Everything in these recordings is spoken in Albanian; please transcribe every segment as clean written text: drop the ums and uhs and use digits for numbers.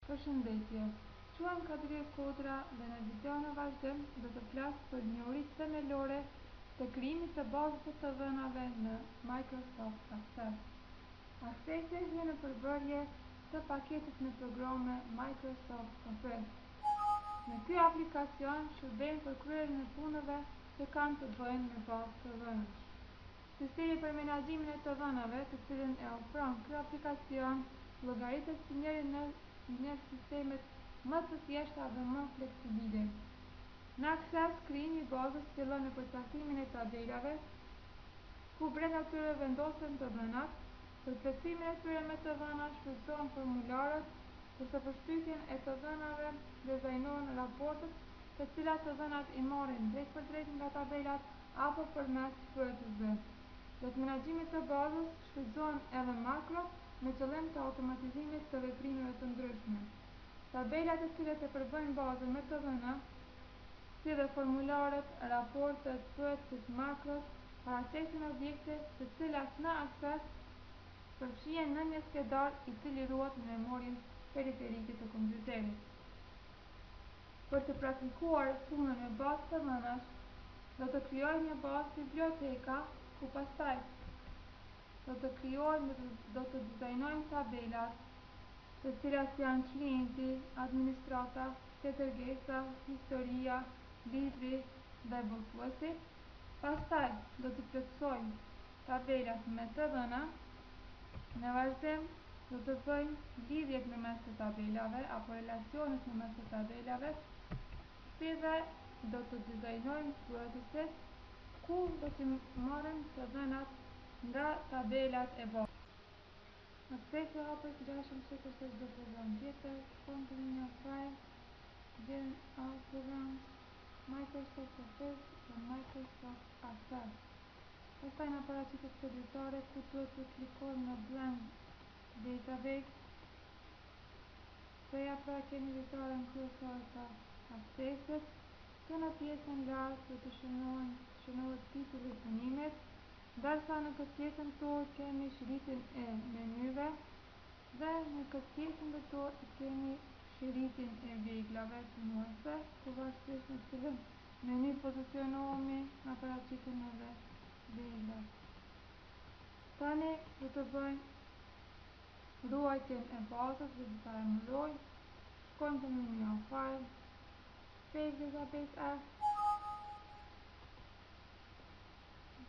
Përshëndetje, quhem Kadria Kodra dhe në video në vazhdim do të flas për njohuritë themelore të krijimit të bazës së të dhënave në Microsoft Access. Accessi hyn në përbërje të paketit në programe Microsoft Office. Në ky aplikacion shërben për kryerjen e punëve që kanë të bëjnë me bazë të dhënash. Sistemi për menaxhimin e të dhënave, të cilin e ofron ky aplikacion, llogaritet si njëri në sistemet më të thjeshta dhe më fleksibile. Në Access, krijimi i bazës fillon me përcaktimin e tabelave, ku brenda tyre vendosen të dhënat. Për plotësimin e tyre me të dhëna shfrytëzohen formularët, kurse për shtypjen e të dhënave dizajnohen raportet, të cilat të dhënat i marrin drejt për drejt nga tabelat apo përmes pyetësve. Gjatë menaxhimit të bazës shfrytëzohen edhe makro me qëllim të automatizimit të veprimeve të ndryshme. Tabelat e cilat e përbëjnë bazën me të dhëna, si dhe formularët, raportet, pyetësit, makros, paraqisin objekte të cilat në Access përfshihen në një skedar i cili ruhet në memorien periferike të kompjuterit. Për të praktikuar punën me bazë të dhënash, do të krijojmë një bazë biblioteka, ku pastaj do të dizajnojmë tabelat, të cilat janë klienti, administrata, tetërgesa, historia, libri dhe botuesi. Pastaj do të plotësojmë tabelat me të dhëna. Në vazhdim do të bëjmë lidhjet nëmes të tabelave apo relacionet nëmes të tabelave, si dhe do të dizajnojmë pyetësit, ku do të marrim të dhënat nga tabelat e bazës. Accessi hapet gjashtë sikur se çdo program tjetër, shkon te menja File, gjen All Programs, Microsoft Office dhe Microsoft Access. Pastaj na paraqitet përditare ku duhet të klikojmë në Blank Database. Këja pra kemi ditaren kryesore të Accessit. Këtu në pjesën lart do të shënohet titulli i punimit, ndërsa në këtë pjesën këtu kemi shiritin e menyve dhe në këtë pjesën këtu kemi shiritin e veglave punuese, ku varësisht në cilën meny pozicionohemi na paraqiten edhe veglat. Tani do të bëjmë ruajtjen e bazës dhe do ta emërojmë. Shkojmë te menja File, Save Database As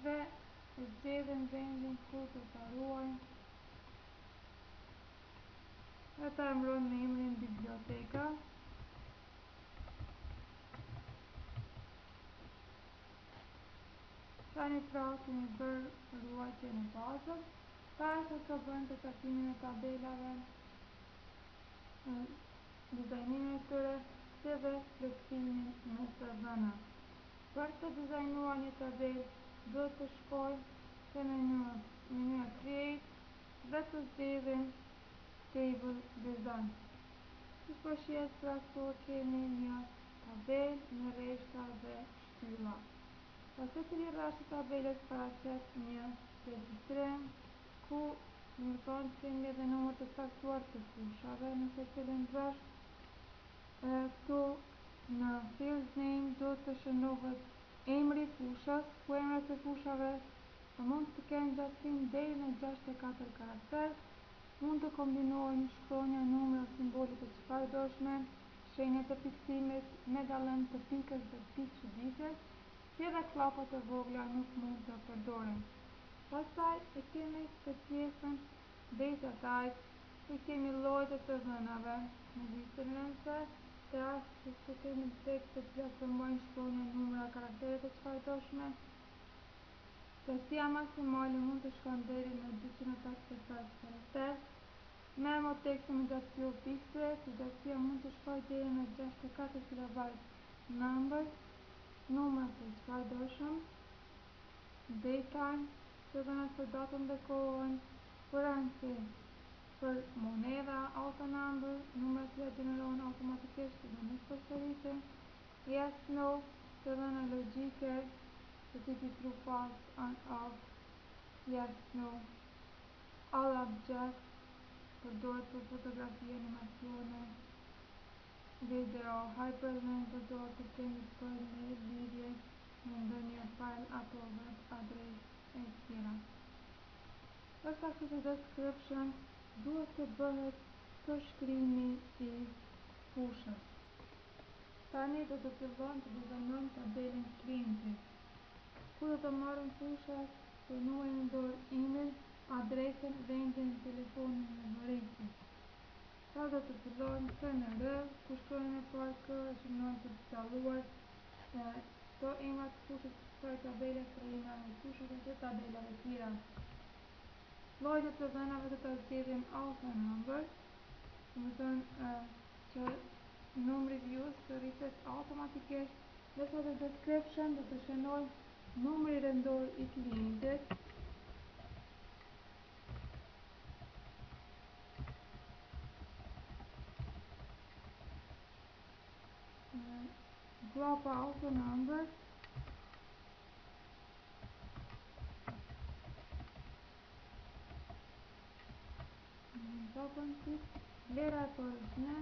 dhe e zgjedhim vendin ku do ta ruajmë dhe ta emërojmë me emrin biblioteka. Tani pra kemi bërë ruajtjen e bazës. Tani do të bëjmë përcaktimin e tabelave, dizajnimin e tyre, si dhe plotësimin me të dhëna. Për të dizajnuar një tabelë, do të shkojmë te menyu Create dhe të zgjedhim Table Design. Siç po shihet pra këtu kemi një tabelë me rreshta dhe shtylla. Pas secili rreth të tabelës paraqet një regjistrim, ku kemi edhe numër të caktuar të fushave në secilin rreth. Këtu në Field Name do të shënohet emri i fushës, ku emrat e fushave mund të kenë gjatësim deri në 64 karakter. Mund të kombinohen shkronja, numri ose simbolet e çfarëdoshme, shenjat e piksimit me dallim të pikës dhe pikë çuditës, si edhe kllopat e vogla nuk mund të përdoren. Pastaj e kemi këtë pjesën Data Type, ku kemi llojet e të dhënave, me diferencë të ashtu që kemi tekst të cilat formojnë shkronja, numra, karakteret e çfarëdoshme. Qastia maksimale mund të shkon deri në 255 karakter. Memo teksti me gjatësi o fikse, ku gjatësia mund të shkojë deri në 64 KB. Number, numrat e çfarëdoshëm. Datetime, të dhënat për datën dhe kohën. Currency, për monedha. Autonumber, numrat që gjenerohen automatikisht dhe nuk përsëriten. Yes, no, të dhëna logjike të tipit true, false, on, off. Yes, no. All objects, përdoret për fotografi, animacione, video, hyperlink përdoret kur kemi të bëjmë me lidhje me ndonjë file apo web adresë e tjera. Përsa këtë description duhet të bëhet përshkrimi I fushës. Tani do të fillojmë të dizajnojmë tabelën klientit. Ku do të marrim fushat për numrin e dorë, email, adresën, vendin, telefonin dhe numëritin. Pra do të fillojmë KNR, ku shkruajmë e parë K e shënojmë për të dalluar këto emrat të fushës të kësaj tabele për emrat e fushave të tabelave tjera. Llojin e të dhënave do ta zgjedhim auto number, do të thonë që numri views të rritet automatikisht, ndërsa the description do të shënojmë numri rendor I klientit, mbrapa auto number, vlera e porës një,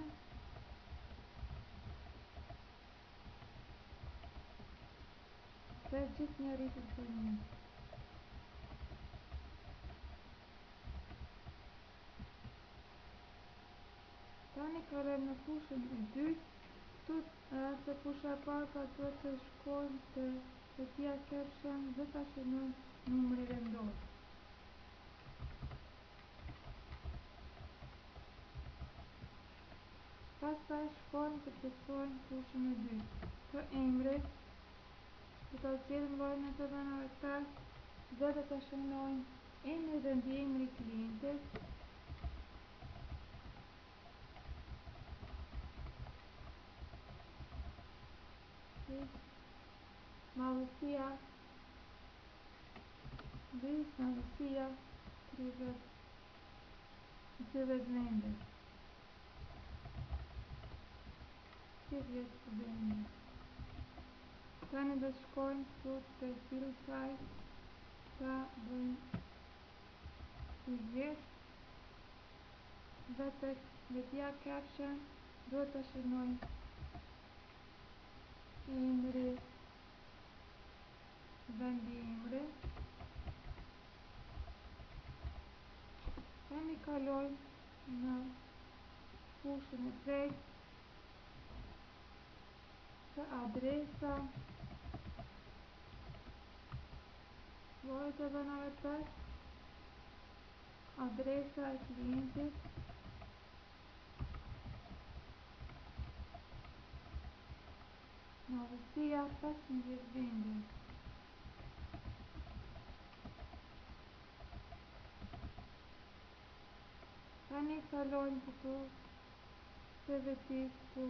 se gjithë një rritet për një. Tani kalojmë në fushën e dytë. Këtu te fusha e parë pra duhet të shkojmë te setia caption dhe ta shënojmë numri rendor. Pastaj shkojmë të plotësojmë fushën e dytë. Të emrit do ta zgjedhim llojin e të dhënave tag dhe do ta shënojmë emri dhe ndihemri I klientit. Madhësia 30 vende. 30 vende. Tani do shkojmë këtu te fill size, ta bëjmë 30 dhe tek setia caption duhet ta shënojmë emri dhe ndihemri. Tani kalojmë në fushën e tretë, të adresa, lloji të dhënave tag, adresa e klientit, madhësia 15 vende. Tani kalojmë këtu te veti këtu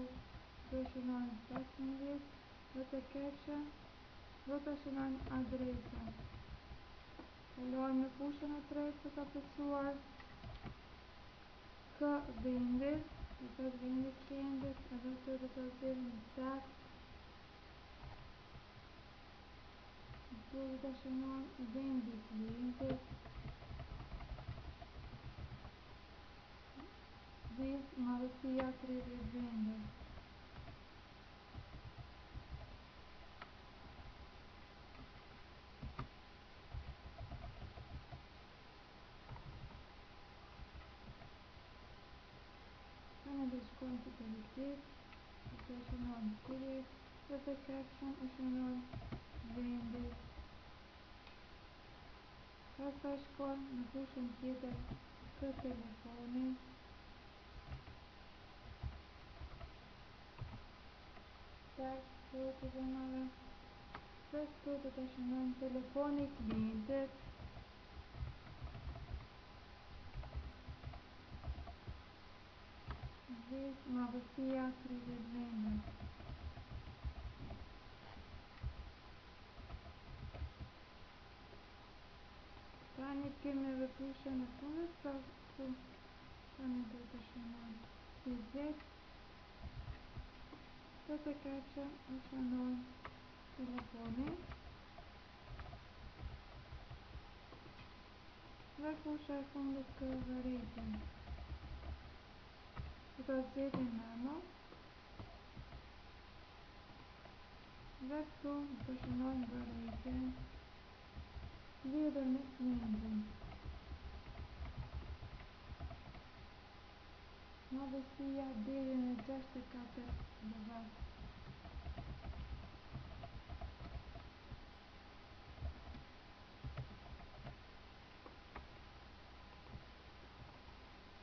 do shënojmë 15 dhe te caption do të shënojmë adresa. Kalojmë në fushën e tretë të plotësuar, K vendit, do të vendit klientit, edhe këtu do të zgjedhim tag. Këtu do të shënojmë vendi klientit, madhësia 30 vende. Tani do shkojmë të vetit, do shënojmë city dhe te caption e shënojmë vendi. Pastaj shkojmë në fushën tjetër, kë telefoni, tag lloj të dhënave dhe këtu do të shënojmë telefoni I klientit, madhësia 30 vende. Tani kemi edhe fushën e fundit, pra këtu tani do të shënojmë 30 dhe te caption e shënojmë telefoni dhe fusha e fundit K dhe rating. Do ta zgjedhim memo, Dhe këtu të shënojnë bërritjen lidhur me klientin. Madhësia deri në 64 kW.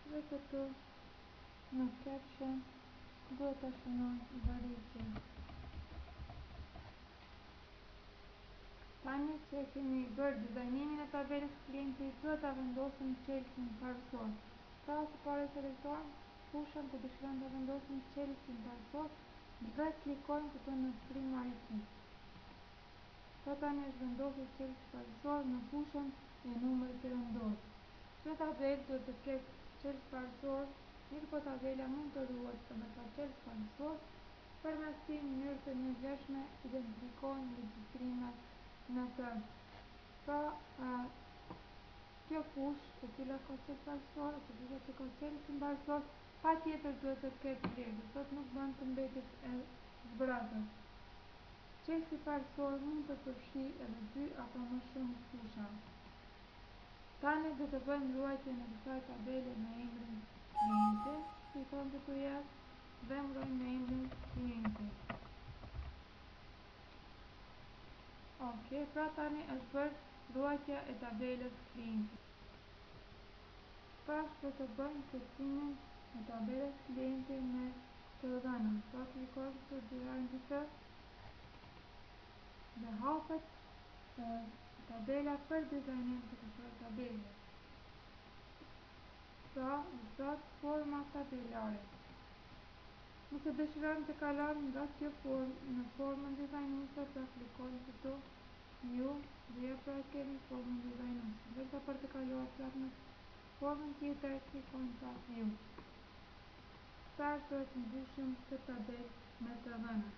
Dhe këtu në caption duhet të shënojnë bërritjen. Tani që kemi bërë dizajnimin e tabelës klientit, duhet ta vendosim qelësin parësor. Pra së pari selektojmë fushën ku dëshirojmë të vendosim qelësin parësor dhe klikojmë këtu në primary. Pra tani është vendosur qelësi parësor në fushën e numrit të vendosur. Kjo tabelë duhet të ketë qelës parësor, mirë po tabela mund të ruhet edhe pa qelës parësor, përmes këtij mënyrë të nevojshme identifikohen regjistrimet në të. Pra, kjo fushë e cila ka qelë parësor, ose fusha që ka qelësin parësor, patjetër duhet të ketë vlerë, sot nuk bën të mbetet e zbrazur. Qelësi parësor mund të përfshi edhe 2 apo më shumë fusha. Tani do të bëjmë ruajtjen e kësaj tabele me emrin klienti, klikojmë këtu jashtë dhe mbrojmë me emrin klienti. Ok, pra tani është bërë ruajtja e tabelës klienti. Pas do të bëjmë testimin e tabelës klienti me të dhëna. Pra klikojmë këtu behind të dhe hapet tabela për dizajnin të kësaj tabele. Pra, listat forma tabelare. Nëse dëshirojmë të kalojmë nga kjo formë në formën dizajnuese, pra klikojmë këtu View dhe ja pra kemi formën dizajnuese. Ndërsa për të kaluar prapë në formën tjetër, klikojmë pra View. Sa është të mbushim këtë tabelë me të dhëna.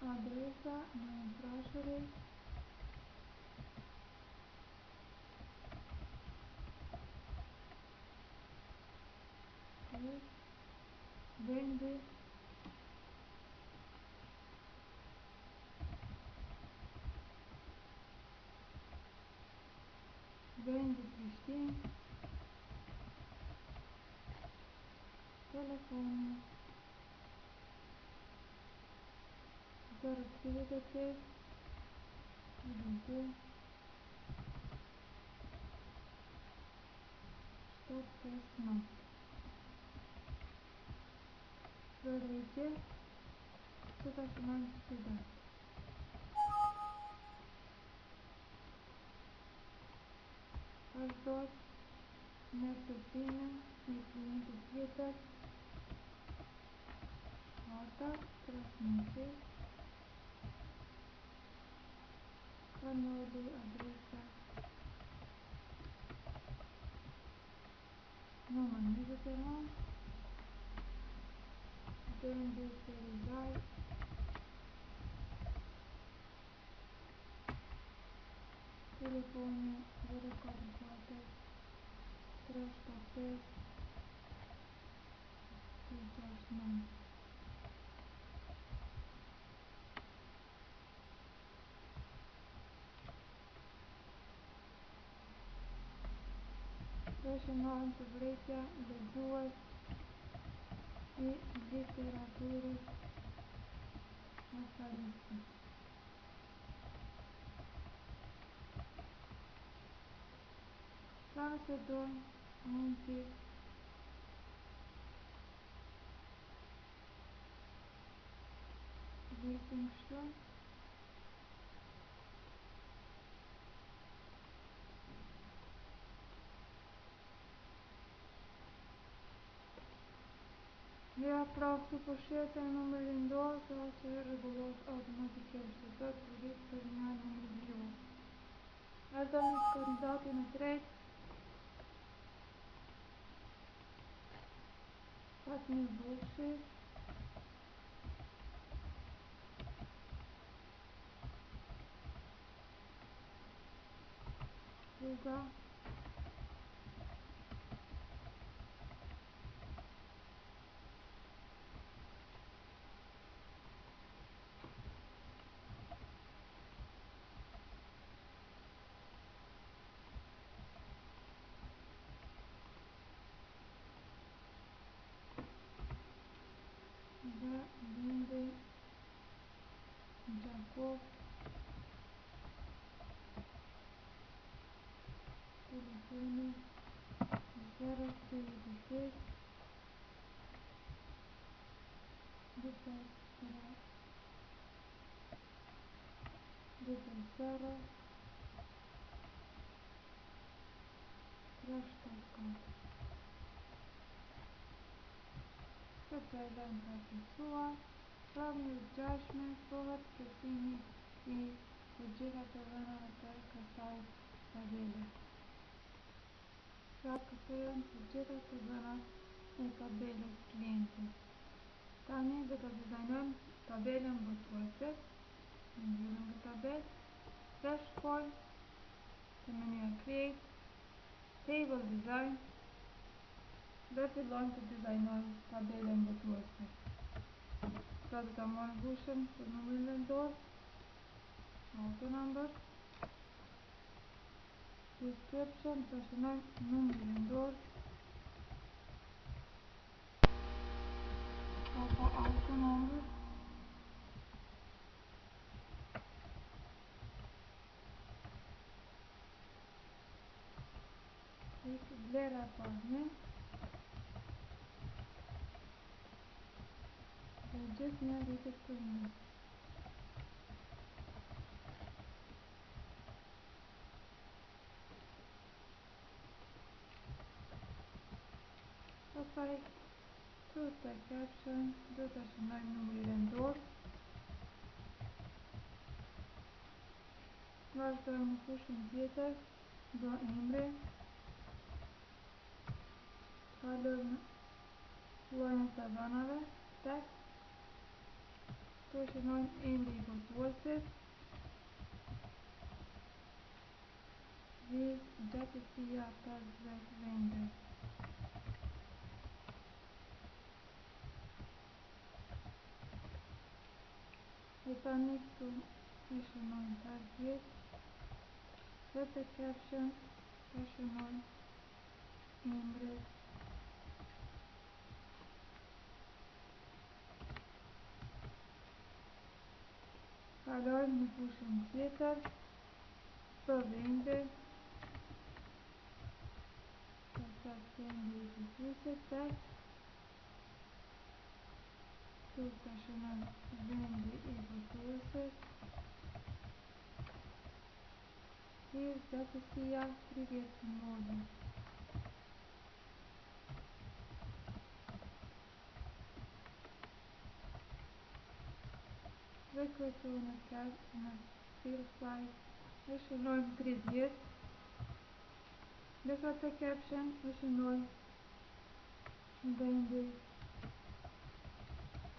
Adresa në trashëri, vendi, Prishtinë, telefoni 033 22 759. Bërritje që ta shënojmë si datë. Vazhdojmë me testimin e klientit tjetër. Harta, transmisi, kanali, adresa, numër 29, vendi Serizaj, telefoni 044 375 369. Shënojmë të vërtetja lexues i literaturës afariste. Pra nëse dojmë mund të vërtim kështu. Ja, pra këtu përshihet se numri lindor, pra që rregullohet automatikisht, do të rrit për një numër vjetor. Vazhdojmë me kandidatin e tretë. Fatmir Bushi. Rruga kohë. Telefoni 0626 250 374. Këtë e lëmë të afiksua, pra mirëngjashme, shohet plotësimi i të gjitha të dhënave të kësaj tabele. Pra këto janë të gjitha të dhënat e tabelës klientit. Tani do të dizajnojmë tabelën botuese. Në mbyllim këtë tabelë, dhe shkojmë të menuja Create, Table Design dhe fillojmë të dizajnojmë tabelën botuese. Pra do të marrë hushën për numrin vendor, auto number, description, të shënojmë numri vendor, apo auto number, vlera apartment, dhe gjithë një rritët për një. Pastaj, to the caption, do të shënojmë numri vendor, vazhdojmë në fushën tjetër, do emri, kalojmë në llojin të dhënave, text, të shënojmë emri i botuesit, vizë, gjatësia 50 vende. E tani këtu e shënojmë target, dhe të caption e shënojmë emri, kalojmë në fushën tjetër, të vende, pastaj vendi i botuesit, text, këtu të shënojmë vendi i botuesit, vizë, gjatësia 30 minuta. Dhe këtu në fill size e shënojmë 30, ndërsa të caption e shënojmë vendi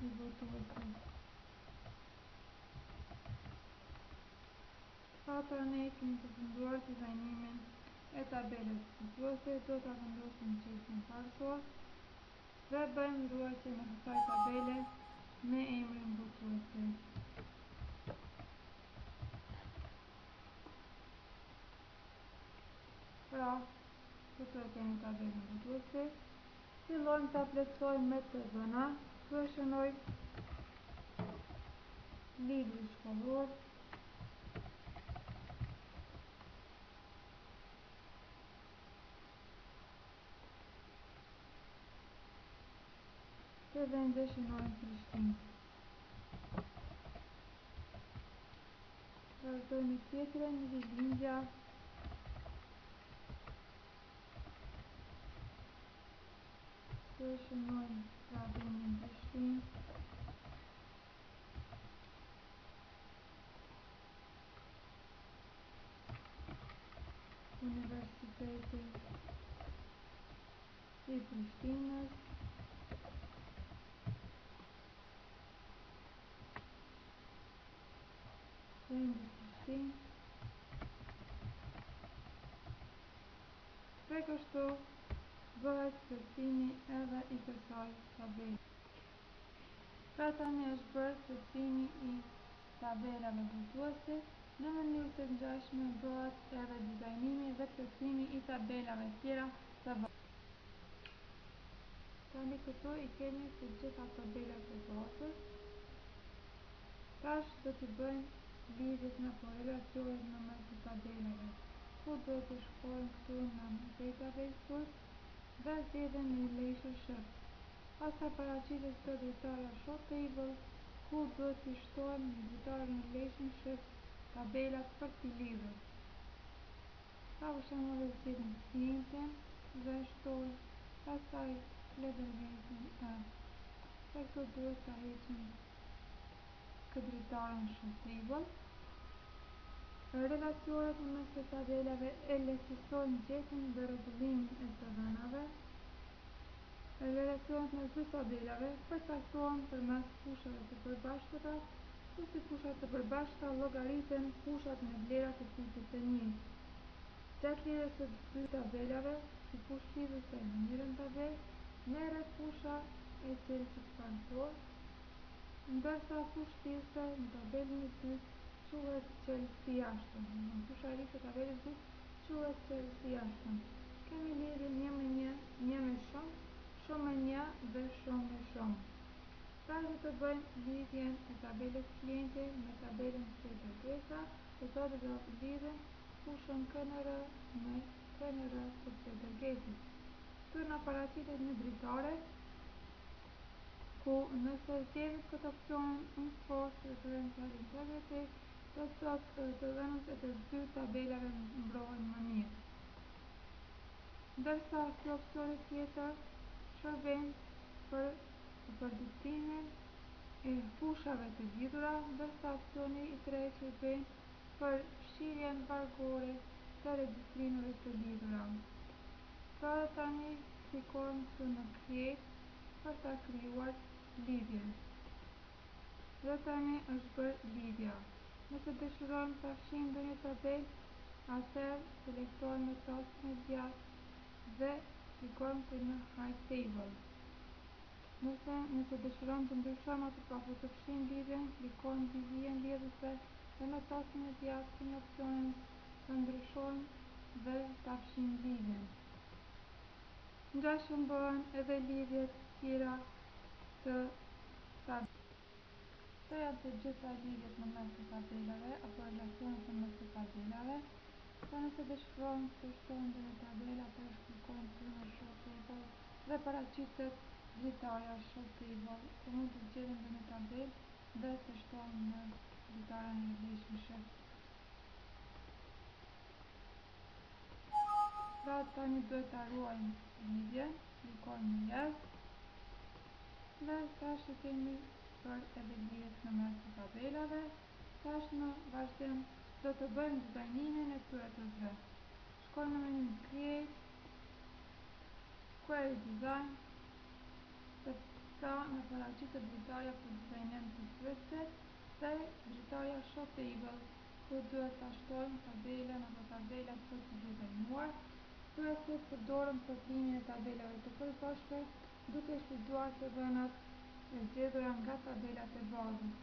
i botuesit. Tani kemi përfunduar dizajnimin e tabelës botuese. Do ta vendosim çështjen parsor dhe bëjmë ruajtje në kësaj tabele me emrin botuesi. Pra, këtu e kemi tabelën botuese. Fillojmë ta plotësojmë me të dhëna. Këtu e shënojmë libri shkollor, të vende shënojmë Prishtinë. Vazhdojmë me tjetrën, rilindja, të shënojmë pra vendin Prishtinë, Universiteti i Prishtinës, vendi Prishtinë, dhe kështu bëhet plotësimi edhe i kësaj tabele. Pra tani është bërë plotësimi i tabelave botuese. Në mënyrë të ngjashme bëhet edhe dizajnimi dhe plotësimi i tabelave tjera të vogla. Tani këtu i kemi të gjitha tabelat e bazës. Tash do t'i bëjmë lidhjet apo relacionet në mes të tabelave. Ku duhet të shkojnë këtu në database tools dhe zgjedhim relationship. Pastaj paraqitet kjo dritarja show table, ku duhet të shtojmë në dritarën relationship tabelat për t'i lidhur. Pra për shembull e zgjedhim klientin dhe shtojmë, pastaj lëvizim dhe këtu duhet ta heqim këtë dritarën show table. Relacionet në mes të tabelave e lehtësojnë gjetjen dhe rregullimin e të dhënave. Relacionet mes dy tabelave përcaktohen përmes fushave të përbashkëta, ku si fushat të përbashkëta llogariten fushat me vlera të tipit të njëjtë. Gjatë lidhjes së dy tabelave, si fushë lidhëse në njërin tabel, merret fusha e celsit parëtor, ndërsa fushë lidhëse në tabelën e dytë quhet qelës i jashtëm. Fusha e lidhëse e tabelës së dytë quhet qelës i jashtëm. Kemi lidhje 1 me 1, 1 me shumë, shumë me 1 dhe shumë me shumë. Pra do të bëjmë lidhjen e tabelës klienti me tabelën së dërgesa, do të lidhim fushën KNR me KNR të së dërgesit. Këtu na paraqitet një dritare, ku nëse zgjedhim këtë opsionin Enforce Referential Integrity, do të thotë të dhënat e të dy tabelave mbrohen më mirë. Ndërsa ky opsioni tjetër shërben për përditimin e fushave të lidhura, ndërsa opsioni i tretë shërben për fshirjen vargore të regjistrimeve të lidhura. Pra tani klikojmë këtu në Create për ta krijuar lidhjen. Dhe tani është bërë lidhja. Nëse dëshirojmë ta fshijmë ndonjë tabel, atëherë selektojmë taskin e djathtë dhe klikojmë këtu në Hide Table. Nëse dëshirojmë të ndryshojmë apo të fshijmë lidhjen, klikojmë mbi vijën lidhëse dhe me taskin e djathtë kemi opsionin të ndryshojmë dhe ta fshijmë lidhjen. Ngjashëm bëhen edhe lidhjet tjera të tabelave. Këto janë të gjitha lidhjet në mes të tabelave apo relacionet në mes të tabelave. Pra nëse dëshirojmë të shtojmë ndonjë tabel, atëherë klikojmë këtu në Show Table dhe paraqitet dritarja Show Table, ku mund të zgjedhim ndonjë tabel dhe të shtojmë në dritarën Relationship. Pra tani duhet ta ruajmë lidhjen, klikojmë në Yes dhe tash kemi për edhe lidhjet në mes të tabelave. Tash në vazhdim do të bëjmë dizajnimin e këtyre të dy. Shkojmë në menin Create, Query Design, dhe ka në paraqitet dritarja për dizajnim të pyetjet dhe dritarja Show Table, ku duhet ta shtojmë tabelën apo tabelat për të dizajnuar. Pyetjet përdoren për krijimin e tabelave të përbashkëta, duke shfrytzuar të dhënat e zgjedhura nga tabelat e bazës.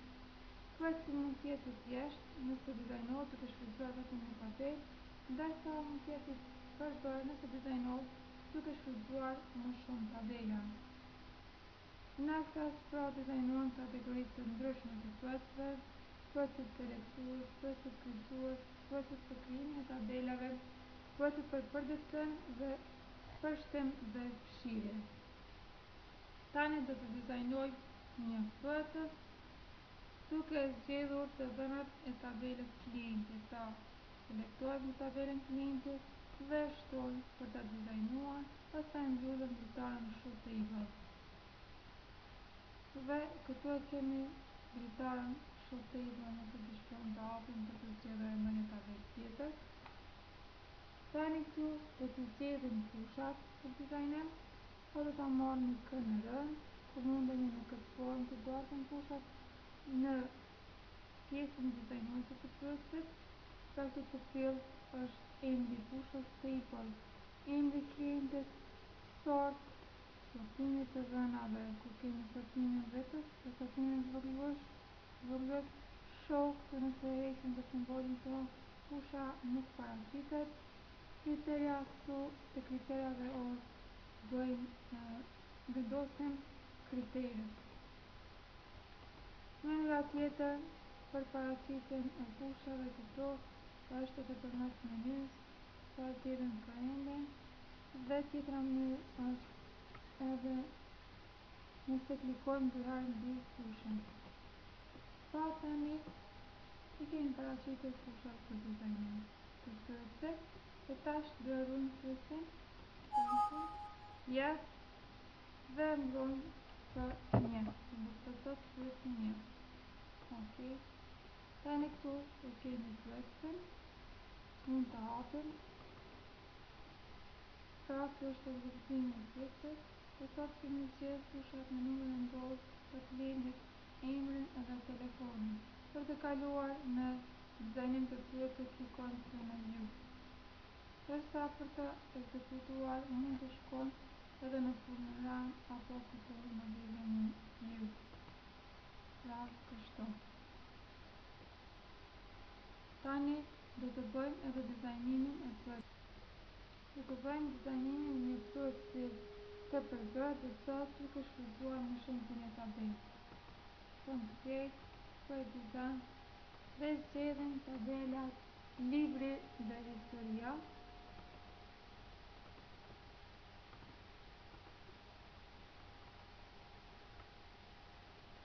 Pyetja mund të jetë i thjeshtë nëse dizajnohet duke shfrytzuar vetëm një tabel, ndërsa mund të jetë i përbërë nëse dizajnohet duke shfrytzuar më shumë tabela. Në Access Pro dizajnohen kategoritë të ndryshme të pyetjeve, pyetjet selektues, pyetjet kërkues, pyetjet për krijimin e tabelave, pyetjet për përditim dhe për shtim dhe fshirje. Tani do të dizajnoj një pyetje duke zgjedhur të dhënat e tabelës klienti. Pra selektojmë tabelën klienti dhe shtojmë për ta dizajnuar, pastaj mbyllim dritarën Show Table. Dhe këtu e kemi dritarën Show Table, nëse dëshirojmë ta hapim për të zgjedhur ndonjë tabel tjetër. Tani këtu do të zgjedhim fushat për dizajnim, po do ta marrim në KNR, ku mundemi në këtë formë të doasim fushat në pjesën dizajnuese të pyetjet. Pra këtu të fill është emri fushës, Table, emri klientit, Sort, sortimi të dhënave, ku kemi sortimin vetës dhe sortimin zvogëlues, Show, këtu nëse heqim të simbolin këtu, fusha nuk paraqitet. Kriteria, këtu te kriteria dhe orë vendosim kriteret. Menula tjetër për paraqitjen e fushave këto është edhe përmes menys, pra zgjedhim triangle, dhe tjetra mënyrë është edhe nëse klikojmë dy herë mbi fushën. Pra tani i kemi paraqitur fushat për dizajnin të kryesve, e tash do ruajmë kryesin, yes, dhe mbrojmë për 1, do të thotë kryesi 1. Ok, tani këtu e kemi kryesin, mund të hapim. Pra kjo është ekzekutimi i kryesit, do thotë kemi zgjedhur fushat me numrin e dorë të klientit, emrin edhe telefonin. Për të kaluar në dizajnim të kryesit klikojmë këtu në view. Ndërsa për të ekzekutuar mund të shkojmë edhe në furnën RAM apo këtu në lidhjen view. Pra kështu. Tani do të bëjmë edhe dizajnimin e kryesit. Do të bëjmë dizajnimin e një kryesi të përzgjedhur dhe sot duke shfrytzuar në shembullin e tabelës. Shkojmë create, create design dhe zgjedhim tabelat libri dhe historia.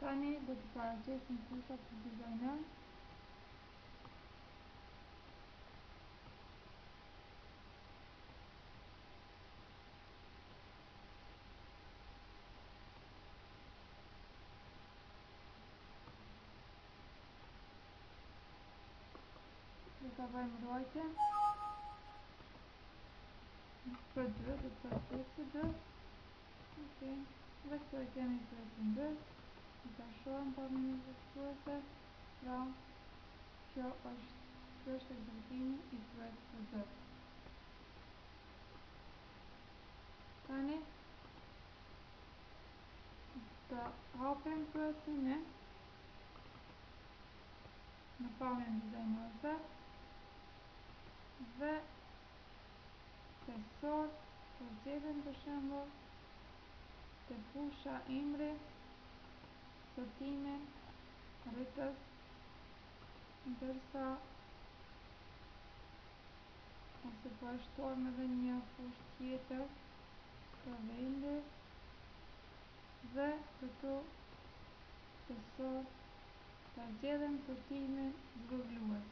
Tani do të paraqesim fushat për dizajner. Do të bëjmë ruajtje për 2, do të përpjesi 2. Ok, dhe këto e kemi kryesin 2. Do të shohim pa menyu kryese. Pra kjo është ekzekutimi i kryesit 2. Tani të hapim kryesin 1 në pamjen dizajnuese dhe sensor të zgjedhim për shembull të fusha emri, sortimin, rritës, ndërsa ose po e shtojmë edhe një fushë tjetër të vendi dhe këtu sensor të zgjedhim sortimin zvogëlues.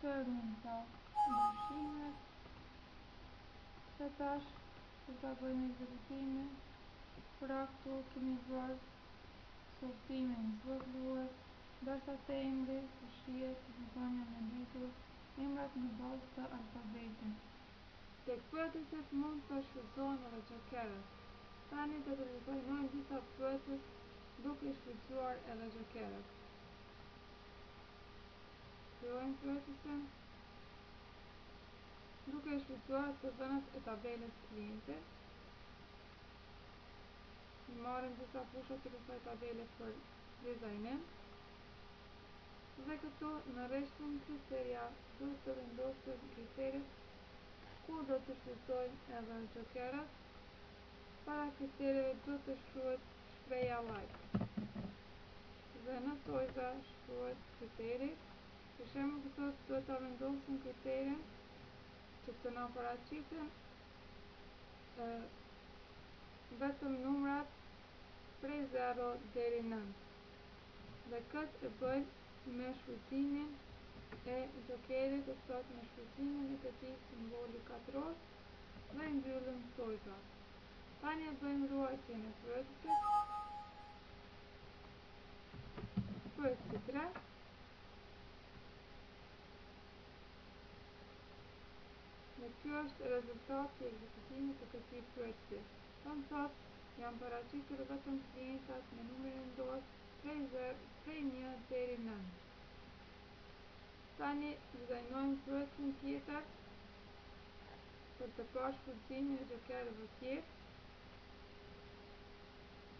Shërmin pra ndryshimet dhe tash do ta bëjmë ekzekutimin. Pra këtu kemi bërë sortimin zvogëlues, ndërsa te emri të shihet në zonja me lidhur emrat në bazë të alfabetit. Tek pyetësit mund të shfrytëzohen edhe jokerët. Tani do të dizajnojmë disa pyetës duke shfrytzuar edhe jokerët. Kryojmë pyetësin duke shfrytzuar të dhënat e tabelës klientit. Marrim disa fusha të kësaj tabele për dizajnim. Dhe këtu në rreshtin kriteria duhet të vendosim kriterit ku do të shfrytëzojmë edhe jokerët. Para kriterieve duhet të shkruhet shpreha like. Dhe në tojza shkruhet kriteri. Për shembull këtu duhet ta vendosim kriterin që të na paraqiten vetëm numrat prej 0 deri 9. Dhe këtë e bëjmë me shfrytëzimin e jokerit, do të thotë me shfrytëzimin e këtij simboli katror dhe i mbyllim tojzat. Tani e bëjmë ruajtjen e pyetësit. Pyetësi 3. Dhe kjo është rezultati i ekzekutimit të këtij pyetësi. Do të thotë janë paraqitur vetëm klientat me numrin e dorë prej 1 deri 9. Tani dizajnojmë pyetjen tjetër për të parë shfrytëzimin e jokerëve tjerë.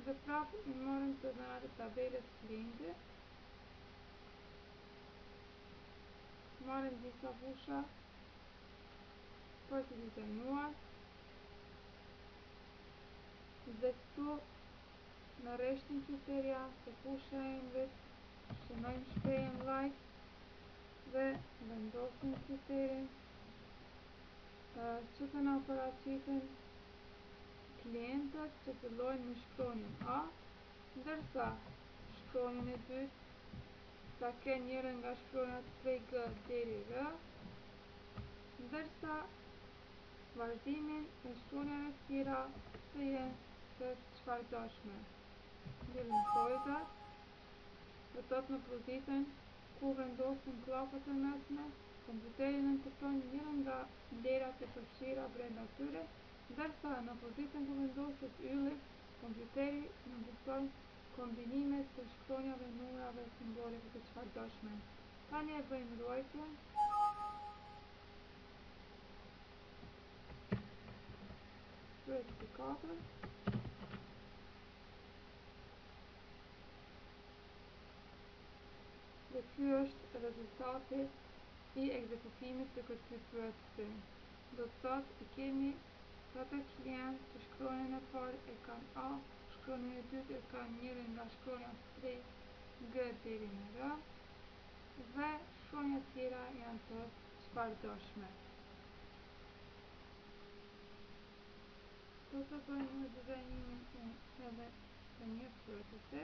Dhe prapë i marrim të dhënat e tabelës klientit. Marrim disa fusha për të dizajnuar. Dhe këtu në rreshtin kriteria se fusha e emrit, shënojmë shprehjen like dhe vendosim kriterin që të na paraqiten klientët që fillojnë me shkronjën A, ndërsa shkronjën e dytë ta kenë njërin nga shkronjat prej G deri R, ndërsa vazhdimin e shkronjave të tjera të jenë të çfarëdoshme. Mbyllim folitat, do thotë në pozitën ku vendosin klapët e mesme, kompjuteri nënkupton njërin nga vlerat e përfshira brenda tyre, ndërsa në pozitën ku vendoset ylli, kompjuteri nënkupton kombinimet të shkronjave, numrave, simboleve të çfarëdoshme. Tani e bëjmë ruajtjen. Pyetja 4. Dhe ky është rezultati i ekzekutimit të këtij pyetësi. Do të thotë i kemi 7 klientë që shkronjën e parë e kanë A, shkronjën e dytë e kanë njërin nga shkronjat prej G deri në R dhe shkronjat tjera janë të çfarëdoshme. Do të bëjmë në dizajnimin edhe të një pyetësi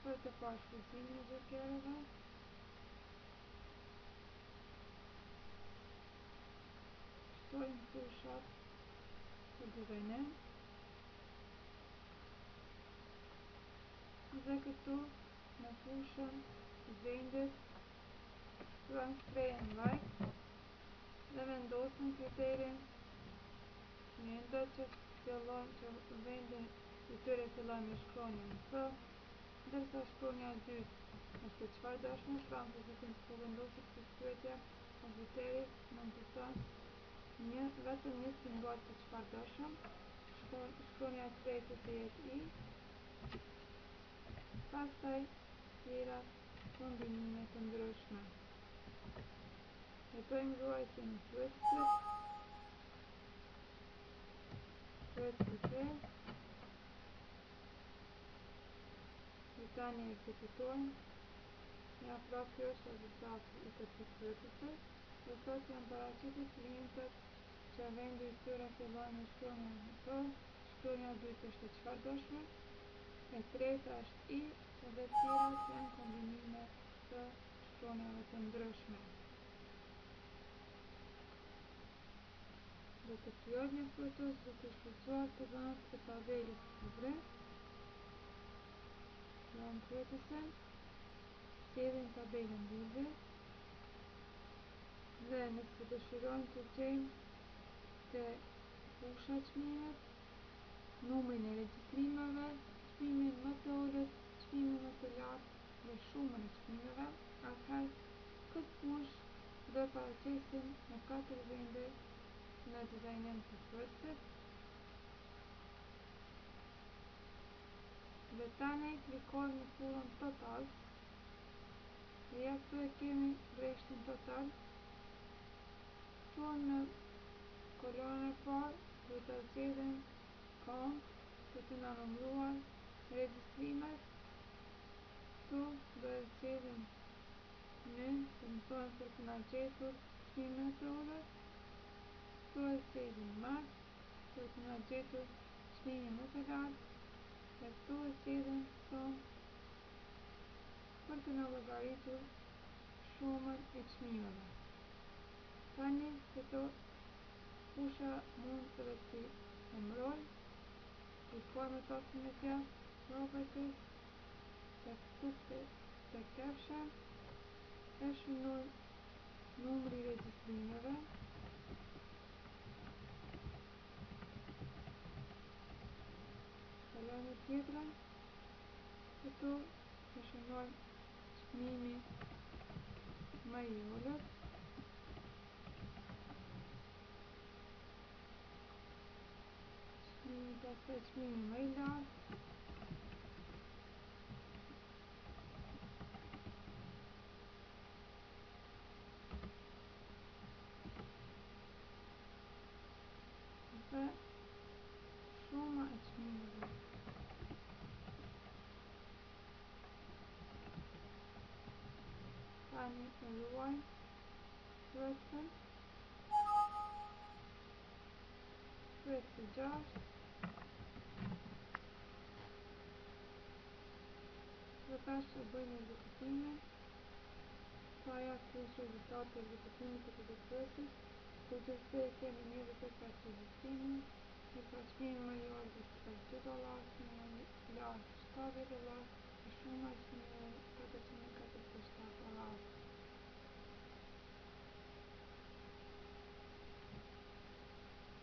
për të parë shfrytëzimin e jokerëve. Shtojmë fushat për dizajnim dhe këtu në fushën vendit shkruajmë shprehjen like dhe vendosim kriterin klientët që vendin i tyre fillon me shkronjën S, ndërsa shkronja e dytë është e çfarëdoshme, pra në pozitën ku vendoset ky pyetje, kompjuteri nënkupton vetëm një simbol të çfarëdoshëm, shkronja e tretë të jetë I, pastaj tjerat kombinime të ndryshme. E bëjmë ruajtjen e pyetësit. Pyetësi 3. Dhe tani ekzekutojmë. Ja, pra kjo është rezultati i këtij pyetësi. Do thotë janë paraqitur klientët që vendi i tyre fillon me shkronjën K, shkronja e dytë është e çfarëdoshme, e treta është I dhe tjerat janë kombinime të shkronjave të ndryshme. Do të filloj një procedurë duke shfrytzuar të dhënat e tabelës libre. Fillojmë pyetësin, sjellim tabelën libre dhe nëse dëshirojmë të gjejmë te fusha çmimet, numrin e regjistrimeve, çmimin më të ulët, çmimin më të lartë dhe shumën e çmimeve, atëherë këtë fushë do e paraqesim në 4 vende në dizajnim të pyetësit. Dhe tani klikojmë në furën total dhe ja këtu e kemi rreshtin total. Këtu në kolonën e parë do ta zgjedhim count për të na numëruar regjistrimet. Këtu do e zgjedhim min, për të na gjetur çmimin e të ulët. Këtu e zgjedhim max për të na gjetur çmimin më të lartë. Dhe këtu e zgjedhim sum për të na llogaritur shumën e çmimeve. Tani këto fusha mund edhe t'i emëroj, klikojmë taskën e djathtë, properties, dhe këtu te caption e shënojmë numri i regjistrimeve. Kalojmë tjetrën, këtu e shënojmë çmimi më i ulët. Pastaj çmimi më i lartë. Dhe shuma e çmimeve. Tani e ruajmë pyetjen. Pyetja 6. Dhe tash e bëjmë ekzekutimin. Paja kështë rezultate e ekzekutimit të këtë pyetjes. Kur të shtej kemi një vërtet ka ekzekutimi. Në çmimi major dhe $2, çmimi larg $7 e shuma e çmimeve $447.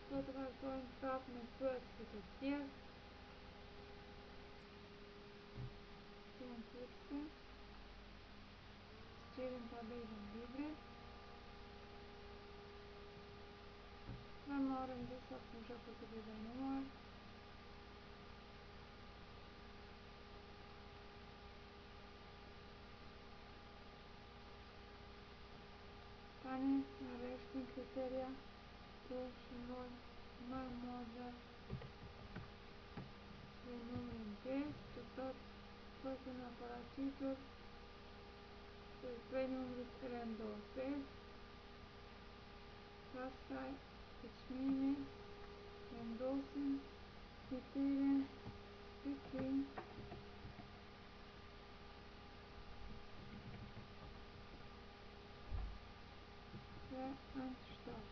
Do të vazhdojmë prapë me pyetjet e tjerë. Zgjedhim tabelën libri dhe marrim disa fusha për të dizajnuar. Tani në restin kriterja të shënojmë më e madhe dhe numrin 5, të thotë kërkën e paraqitur se prej numrit rendor 5, pastaj të çmimi vendosim kriterin fiksim dhe enter stop.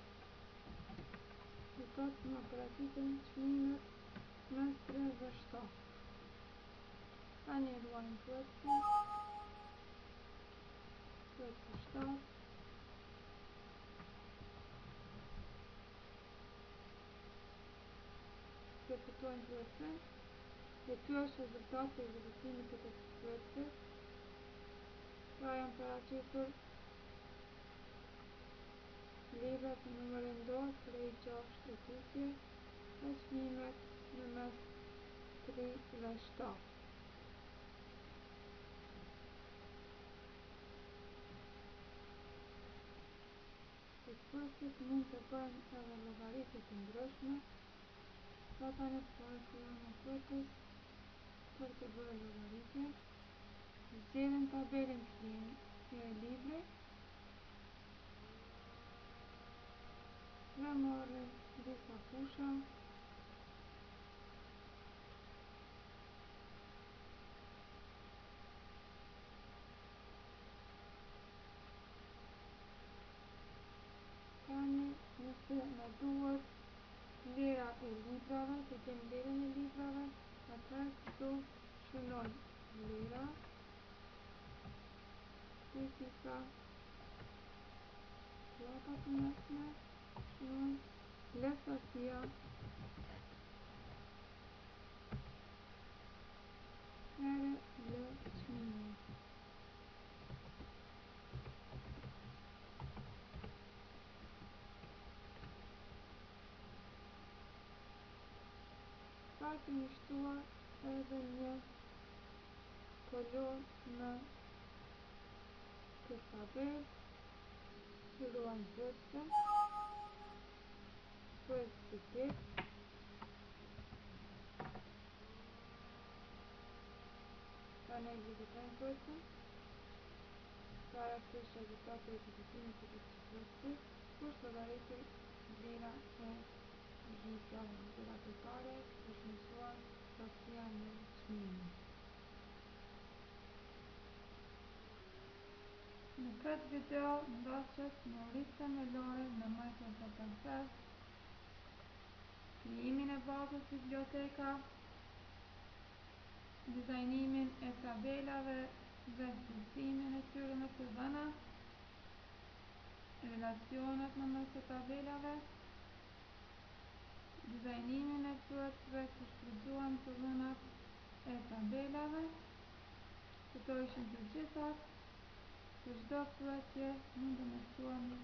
Të thotë më paraqiten çmimet mes 3 dhe 7. Tani e ruajmë pyetjen. Pyetja 7. Repetojmë pyetjen. Dhe ky është rezultati i ekzekutimit të këtij pyetje. Pra janë paraqitur librat në numër rendor prej 6 e tutje dhe çmimet në mes 3 dhe 7. Pyetjet mund të bëjnë edhe llogaritje të ndryshme. Pra tani fillojmë me pyetjes për të bërë llogaritje. Zgjedhim tabelën krim e librit dhe marrim disa fusha. Tani nëse na duhet vlera e librave, të kemi vlerën e librave, atëherë këtu shënojmë vlera, disa llapa të mesme, shënojmë lehtësia, here lë çmimi. Pra kemi shtuar edhe një kolon në këtë tabelë. Ruajmë pyetjen. Pyetja 10. Tani ekzekutojmë pyetjen. Para kështë rezultati i ekzekutimit të këtij pyetje, kush llogaritet vlera e librave, vlera totale është njësuar pasia në çmimin. Në këtë video ndoshet teoritë themelore në Microsoft Access, krijimin e bazës biblioteka, dizajnimin e tabelave dhe fiksimin e tyre në të dhëna, relacionet në mes të tabelave, dizajnimin e pyetjeve që shfrytëzohen të dhënat e tabelave. Këto ishin të gjitha. Për çdo pyetje mund të më shkruani